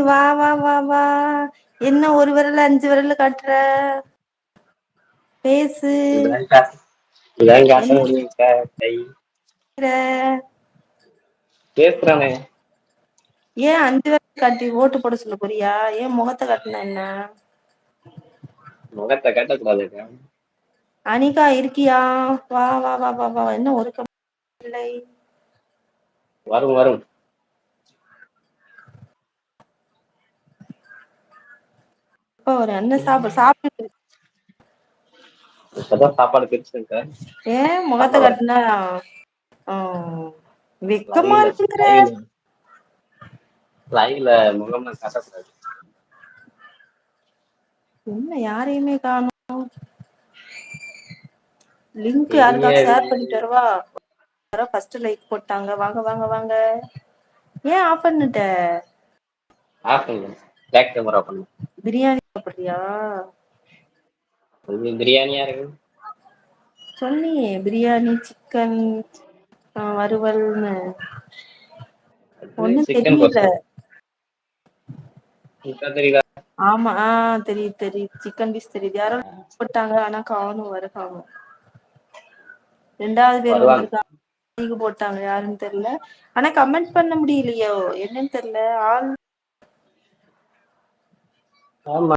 வா வா வா வா. என்ன ஒரு விரல்ல 5 விரல்ல காட்டுற? பேசு. இதான் காட்ட முடியும்க்கா கை. பேசுறானே. ஏன் 5 விரல் காட்டி ஓட்டு போட சொல்ல போறியா? ஏன் முகத்தை காட்டினா என்ன? முகத்தை காட்டக்கூடாதுக்கா. அனிகா இருக்கியா? வா வா வா வா வா. என்ன ஒரு இல்லை. வரும் வரும். இப்ப ஒரு என்ன சாப்பிட்டு இப்பதான் சாப்பாடு பிரிச்சுங்க. ஏன் முகத்தை காட்டினா வெக்கமா இருக்குங்கிற? லைவ்ல முகம்லாம் காட்டக்கூடாது. என்ன யாரையுமே காணோம். லிங்க் தெரியவே யாருக்காவது ஷேர் பண்ணிட்டு வரவா? ஃபர்ஸ்ட் லைக் போட்டாங்க. வாங்க வாங்க வாங்க. ஏன் ஆஃப் பண்ணிட்ட? ஆஃப் பண்ணு. பேக் கேமரா பண்ணு. பிரியாணி சாப்பிடுறியா? இது பிரியாணியா இருக்கு. சொன்னியே பிரியாணி சிக்கன் வறுவல்னு. ஒண்ணும் சிக்கன் தெரியல. தெரியுதா? ஆமா தெரியுது தெரியுது. சிக்கன் பீஸ் தெரியுது. யாரோ போட்டாங்க. ஆனா காணும் வர காணும். 2வது பேர் வருவாங்க. வந்திருக்காங்க. போட்டாங்க யாருன்னு தெரியல. ஆனா கமெண்ட் பண்ண முடியலையோ என்னன்னு தெரியல. ஆள் ஆமா.